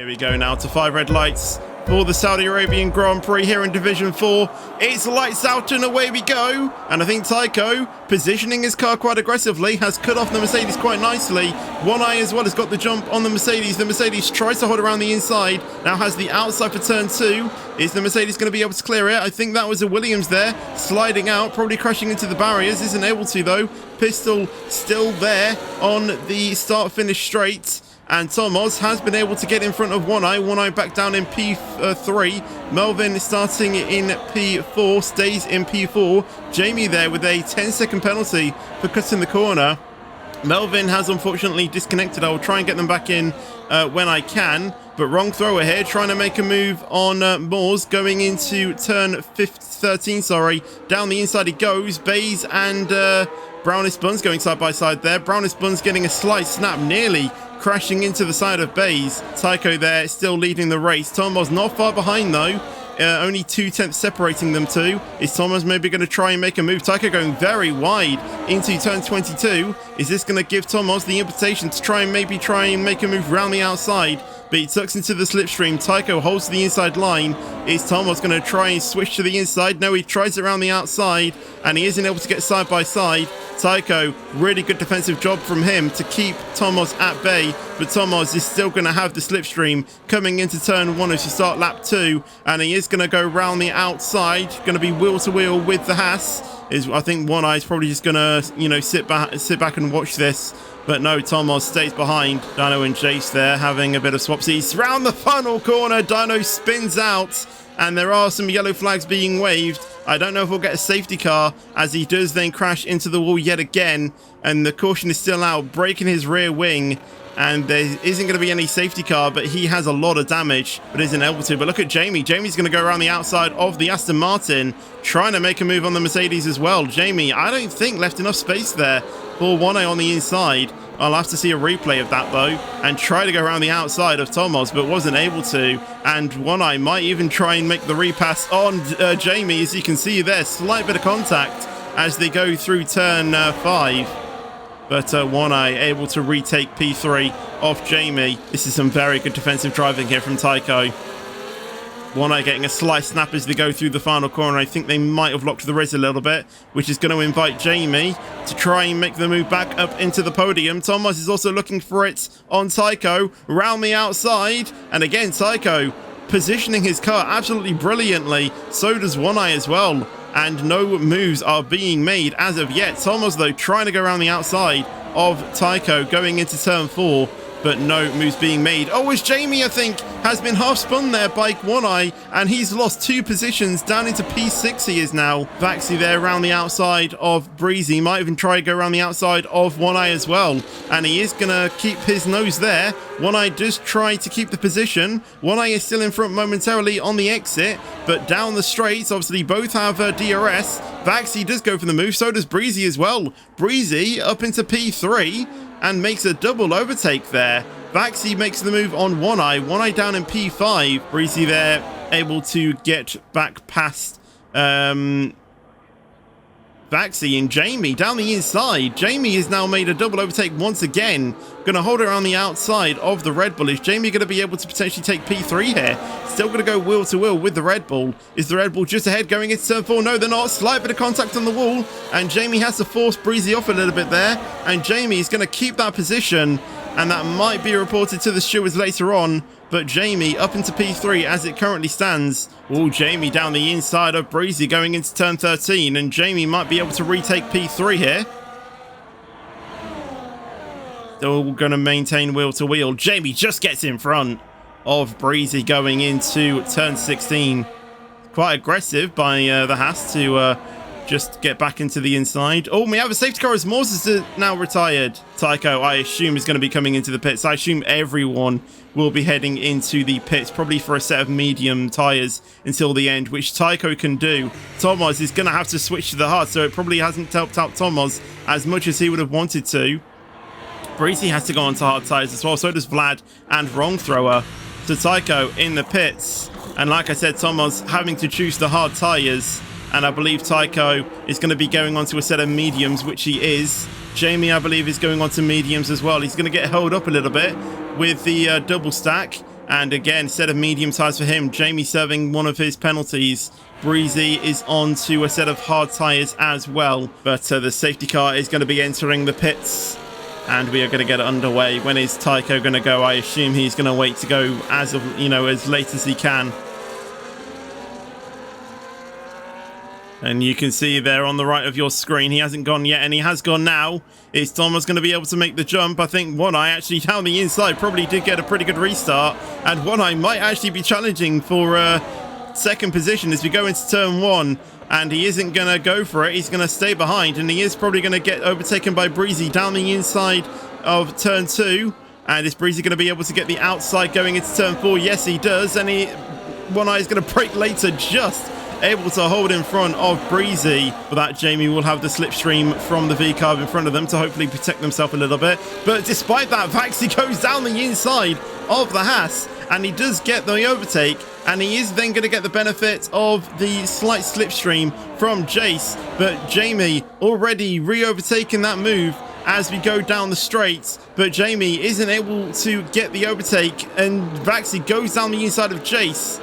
Here we go now to 5 red lights for the Saudi Arabian Grand Prix here in Division 4. It's lights out and away we go. And I think TYCHO, positioning his car quite aggressively, has cut off the Mercedes quite nicely. One Eye as well has got the jump on the Mercedes. The Mercedes tries to hold around the inside, now has the outside for turn 2. Is the Mercedes going to be able to clear it? I think that was a Williams there, sliding out, probably crashing into the barriers. Isn't able to though. Pistol still there on the start-finish straight. And Thomas has been able to get in front of One Eye back down in P3. Melvin starting in P4, stays in P4. Jamie there with a 10-second penalty for cutting the corner. Melvin has unfortunately disconnected. I will try and get them back in when I can. But wrong thrower here, trying to make a move on Moores going into turn 13, Down the inside he goes. Bays and Brownish Buns going side by side there. Brownish Buns getting a slight snap, nearly crashing into the side of Bays. TYCHO there still leading the race. Thomas not far behind though. Only 2/10 separating them two. Is Thomas maybe going to try and make a move? TYCHO going very wide into turn 22. Is this going to give Thomas the invitation to try and make a move round the outside? But he tucks into the slipstream. TYCHO holds the inside line. Is Thomas going to try and switch to the inside? No, he tries it around the outside and he isn't able to get side by side. TYCHO, really good defensive job from him to keep Thomas at bay, but Thomas is still going to have the slipstream coming into turn 1 as you start lap 2, and he is going to go round the outside, going to be wheel to wheel with the Haas. I think One Eye is probably just going to, sit back and watch this. But no, Thomas stays behind. Dino and Jace there having a bit of swapsies. Round the final corner, Dino spins out, and there are some yellow flags being waved. I don't know if we'll get a safety car as he does then crash into the wall yet again. And the caution is still out, breaking his rear wing. And there isn't going to be any safety car, but he has a lot of damage, but isn't able to. But look at Jamie. Jamie's going to go around the outside of the Aston Martin, trying to make a move on the Mercedes as well. Jamie, I don't think left enough space there for One Eye on the inside. I'll have to see a replay of that though, and try to go around the outside of Thomas, but wasn't able to. And One Eye might even try and make the repass on Jamie, as you can see there. Slight bit of contact as they go through turn 5. But One Eye able to retake P3 off Jamie. This is some very good defensive driving here from TYCHO. One Eye getting a slight snap as they go through the final corner. I think they might have locked the res a little bit, which is going to invite Jamie to try and make the move back up into the podium. Thomas is also looking for it on TYCHO, round the outside. And again, TYCHO positioning his car absolutely brilliantly. So does One Eye as well. And no moves are being made as of yet. Thomas, though, trying to go around the outside of TYCHO going into turn 4. But no moves being made. Oh, as Jamie, I think, has been half spun there by One Eye, and he's lost 2 positions down into P6 he is now. Vaxi there around the outside of BREEZY. Might even try to go around the outside of One Eye as well. And he is going to keep his nose there. One Eye does try to keep the position. One Eye is still in front momentarily on the exit, but down the straights, obviously both have DRS. Vaxi does go for the move, so does BREEZY as well. BREEZY up into P3. And makes a double overtake there. Vaxi makes the move on One Eye down in P5. BREEZY there able to get back past Vaxi and Jamie down the inside. Jamie has now made a double overtake once again. Going to hold it around the outside of the Red Bull. Is Jamie going to be able to potentially take P3 here? Still going to go wheel to wheel with the Red Bull. Is the Red Bull just ahead going into turn 4? No, they're not. Slight bit of contact on the wall. And Jamie has to force BREEZY off a little bit there. And Jamie is going to keep that position. And that might be reported to the stewards later on. But Jamie up into P3 as it currently stands. Oh, Jamie down the inside of BREEZY going into turn 13. And Jamie might be able to retake P3 here. Still going to maintain wheel to wheel. Jamie just gets in front of BREEZY going into turn 16. Quite aggressive by the Haas to just get back into the inside. Oh, we have a safety car as Moores is now retired. TYCHO, I assume, is going to be coming into the pits. I assume everyone will be heading into the pits, probably for a set of medium tyres until the end, which TYCHO can do. Thomas is going to have to switch to the hard, so it probably hasn't helped out Thomas as much as he would have wanted to. BREEZY has to go onto hard tyres as well, so does Vlad and Wrong Thrower. So TYCHO in the pits. And like I said, Thomas having to choose the hard tyres. And I believe TYCHO is going to be going onto a set of mediums, which he is. Jamie, I believe, is going onto mediums as well. He's going to get held up a little bit with the double stack. And again, set of medium tyres for him. Jamie serving one of his penalties. Breezy is on to a set of hard tyres as well. But the safety car is going to be entering the pits. And we are going to get it underway. When is TYCHO going to go? I assume he's going to wait to go as of, as late as he can. And you can see there on the right of your screen, he hasn't gone yet, and he has gone now. Is Thomas going to be able to make the jump? I think One Eye actually down the inside probably did get a pretty good restart. And One Eye might actually be challenging for second position as we go into turn 1. And he isn't going to go for it. He's going to stay behind, and he is probably going to get overtaken by Breezy down the inside of turn 2. And is Breezy going to be able to get the outside going into turn 4? Yes, he does. And One Eye is going to brake later, just able to hold in front of Breezy. For that, Jamie will have the slipstream from the V-carb in front of them to hopefully protect themselves a little bit. But despite that, Vaxi goes down the inside of the Haas, and he does get the overtake, and he is then going to get the benefit of the slight slipstream from Jace. But Jamie already re-overtaking that move as we go down the straight, but Jamie isn't able to get the overtake, and Vaxi goes down the inside of Jace.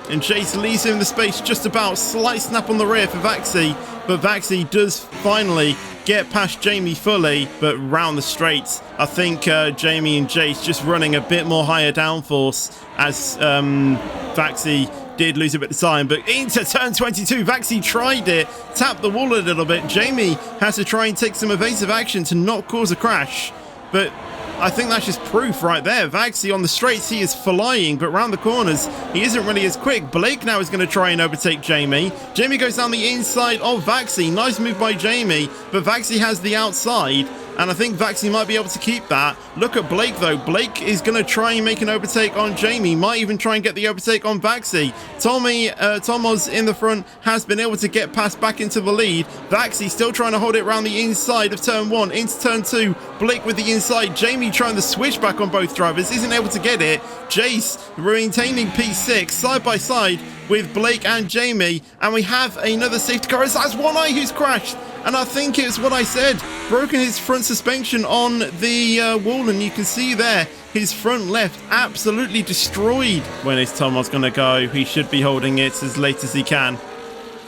And Jace leaves him the space just about. Slight snap on the rear for Vaxi, but Vaxi does finally get past Jamie fully. But round the straights, I think Jamie and Jace just running a bit more higher downforce as Vaxi did lose a bit of time. But into turn 22, Vaxi tried it, tapped the wall a little bit. Jamie has to try and take some evasive action to not cause a crash. But I think that's just proof right there. Vaxi on the straights, he is flying, but round the corners, he isn't really as quick. Blake now is going to try and overtake Jamie. Jamie goes down the inside of Vaxi. Nice move by Jamie, but Vaxi has the outside, and I think Vaxi might be able to keep that. Look at Blake, though. Blake is going to try and make an overtake on Jamie. Might even try and get the overtake on Vaxi. Tomoz in the front has been able to get past back into the lead. Vaxi still trying to hold it around the inside of turn 1 into turn 2. Blake with the inside. Jamie trying to switch back on both drivers. Isn't able to get it. Jace maintaining P6 side by side with Blake and Jamie. And we have another safety car. That's One Eye who's crashed. And I think it's what I said. Broken his front suspension on the wall. And you can see there, his front left absolutely destroyed. When is Tomoz going to go? He should be holding it as late as he can.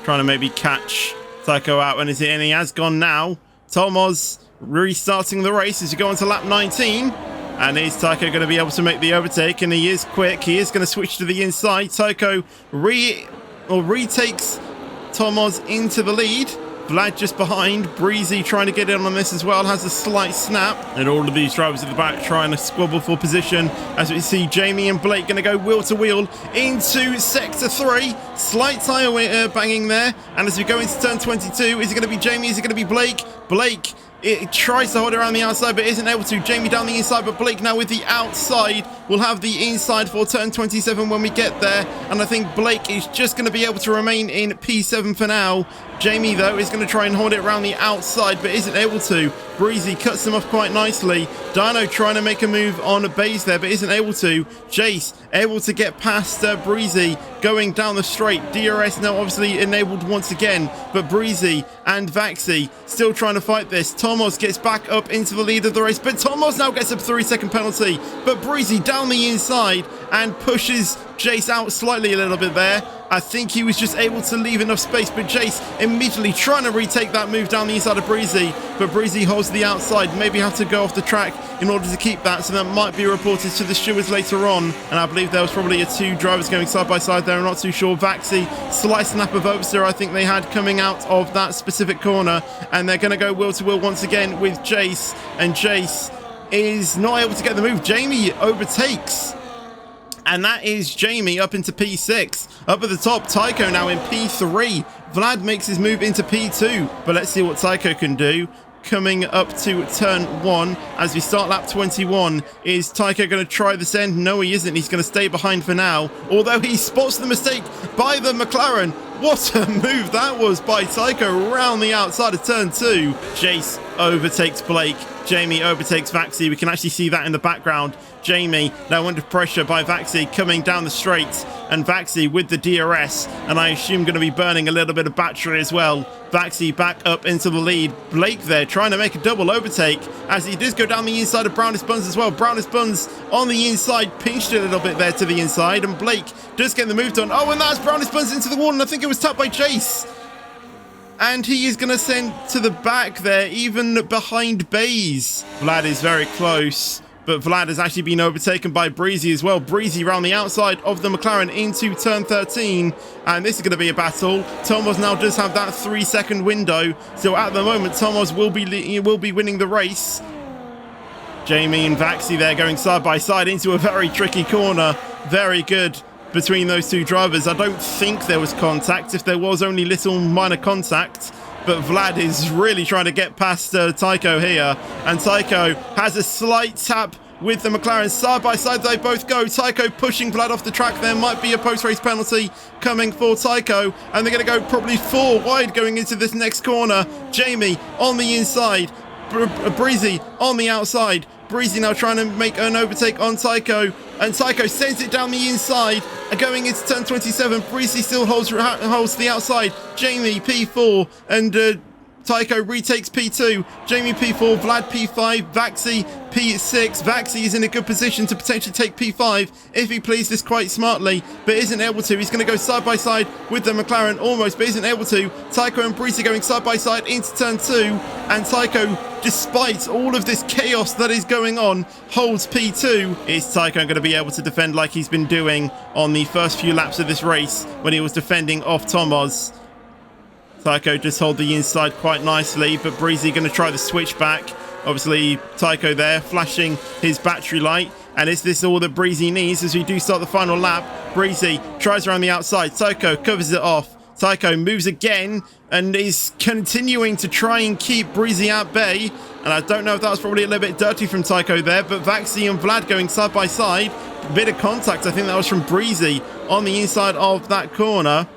Trying to maybe catch TYCHO out. And he has gone now. Tomoz restarting the race as you go into lap 19. And is TYCHO going to be able to make the overtake? And he is quick. He is going to switch to the inside. TYCHO retakes Tomoz into the lead. Vlad just behind. Breezy trying to get in on this as well. Has a slight snap. And all of these drivers at the back trying to squabble for position. As we see Jamie and Blake going to go wheel to wheel into sector 3. Slight tyre banging there. And as we go into turn 22, is it going to be Jamie? Is it going to be Blake? Blake, it tries to hold it around the outside, but isn't able to. Jamie down the inside, but Blake now with the outside. We'll have the inside for turn 27 when we get there. And I think Blake is just going to be able to remain in P7 for now. Jamie, though, is going to try and hold it around the outside, but isn't able to. Breezy cuts him off quite nicely. Dino trying to make a move on a base there, but isn't able to. Jace able to get past Breezy going down the straight. DRS now obviously enabled once again, but Breezy and Vaxi still trying to fight this. Tomoz gets back up into the lead of the race, but Tomoz now gets a 3-second penalty. But Breezy down the inside and pushes Jace out slightly a little bit there. I think he was just able to leave enough space, but Jace immediately trying to retake that move down the inside of Breezy, but Breezy holds the outside. Maybe have to go off the track in order to keep that, so that might be reported to the stewards later on. And I believe there was probably two drivers going side by side there. I'm not too sure. Vaxi, slight snap of oversteer I think they had coming out of that specific corner, and they're going to go wheel to wheel once again with Jace, and Jace is not able to get the move. Jamie overtakes, and that is Jamie up into P6. Up at the top, TYCHO now in P3. Vlad makes his move into P2, but let's see what TYCHO can do. Coming up to turn 1 as we start lap 21. Is TYCHO going to try this end? No, he isn't. He's going to stay behind for now, although he spots the mistake by the McLaren. What a move that was by TYCHO around the outside of turn 2. Jace overtakes Blake. Jamie overtakes Vaxi. We can actually see that in the background. Jamie now under pressure by Vaxi coming down the straight, and Vaxi with the DRS, and I assume going to be burning a little bit of battery as well. Vaxi back up into the lead. Blake there trying to make a double overtake as he does go down the inside of Brownest Buns as well. Brownest Buns on the inside, pinched it a little bit there to the inside, and Blake does get the move done. Oh, and that's Brownish Buns into the wall, and I think it was tapped by Jace. And he is going to send to the back there, even behind Baze. Vlad is very close, but Vlad has actually been overtaken by BREEZY as well. BREEZY around the outside of the McLaren into turn 13, and this is going to be a battle. Thomas now does have that 3-second window, so at the moment Thomas will be winning the race. Jamie and Vaxi there going side by side into a very tricky corner. Very good between those two drivers. I don't think there was contact. If there was, only little minor contact. But Vlad is really trying to get past TYCHO here. And TYCHO has a slight tap with the McLaren. Side by side they both go. TYCHO pushing Vlad off the track. There might be a post-race penalty coming for TYCHO. And they're going to go probably 4 wide going into this next corner. Jamie on the inside. BREEZY on the outside. BREEZY now trying to make an overtake on TYCHO, and TYCHO sends it down the inside, going into turn 27. BREEZY still holds the outside. Jamie P4, and TYCHO retakes P2. Jamie P4, Vlad P5, Vaxi P6. Vaxi is in a good position to potentially take P5 if he plays this quite smartly, but isn't able to. He's going to go side by side with the McLaren almost, but isn't able to. TYCHO and BREEZY going side by side into turn 2, and TYCHO, despite all of this chaos that is going on, holds P2. Is TYCHO going to be able to defend like he's been doing on the first few laps of this race when he was defending off Thomas? TYCHO just hold the inside quite nicely, but BREEZY going to try the switch back. Obviously, TYCHO there flashing his battery light. And is this all that BREEZY needs as we do start the final lap? BREEZY tries around the outside. TYCHO covers it off. TYCHO moves again and is continuing to try and keep BREEZY at bay. And I don't know if that was probably a little bit dirty from TYCHO there, but Vaxi and Vlad going side by side. A bit of contact, I think that was from BREEZY on the inside of that corner.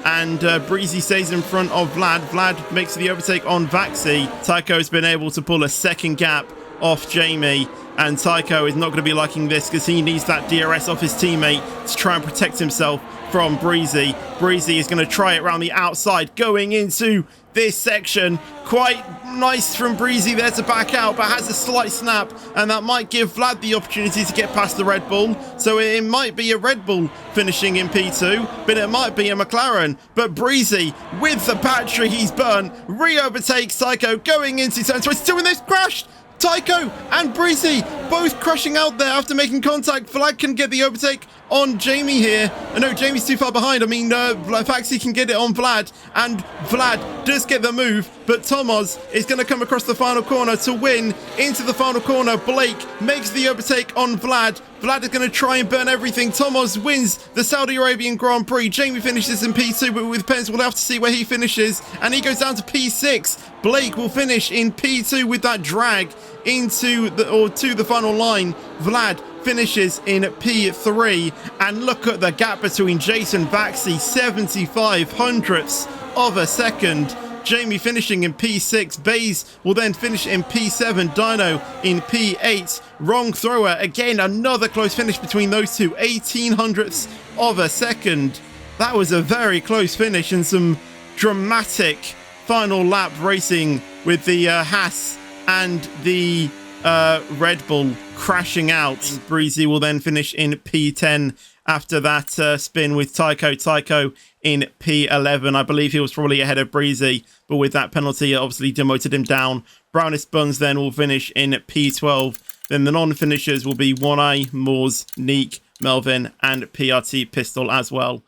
And BREEZY stays in front of Vlad. Vlad makes the overtake on Vaxi. TYCHO has been able to pull a second gap off Jamie. And TYCHO is not going to be liking this because he needs that DRS off his teammate to try and protect himself from BREEZY. BREEZY is going to try it around the outside going into this section. Quite nice from BREEZY there to back out, but has a slight snap, and that might give Vlad the opportunity to get past the Red Bull. So it might be a Red Bull finishing in P2, but it might be a McLaren. But BREEZY, with the battery he's burnt, re-overtakes TYCHO going into turn 22, and they've crashed! TYCHO and BREEZY both crashing out there after making contact. Vlad can get the overtake on Jamie here. No, Jamie's too far behind. I mean, Vaxi can get it on Vlad, and Vlad does get the move, but Thomas is going to come across the final corner to win into the final corner. Blake makes the overtake on Vlad. Vlad is going to try and burn everything. Thomas wins the Saudi Arabian Grand Prix. Jamie finishes in P2, but with Pence, we'll have to see where he finishes, and he goes down to P6. Blake will finish in P2 with that drag into the final line. Vlad finishes in P3, and look at the gap between Jason Vaxi, 75 hundredths of a second. Jamie finishing in P6. Baze will then finish in P7. Dino in P8. Wrong thrower. Again, another close finish between those two. 18 hundredths of a second. That was a very close finish and some dramatic final lap racing with the Haas and the Red Bull crashing out. BREEZY will then finish in P10 after that spin with TYCHO. TYCHO in P11. I believe he was probably ahead of BREEZY, but with that penalty, it obviously demoted him down. Brownest Buns then will finish in P12. Then the non-finishers will be One Eye, Moors, Neek, Melvin, and PRT Pistol as well.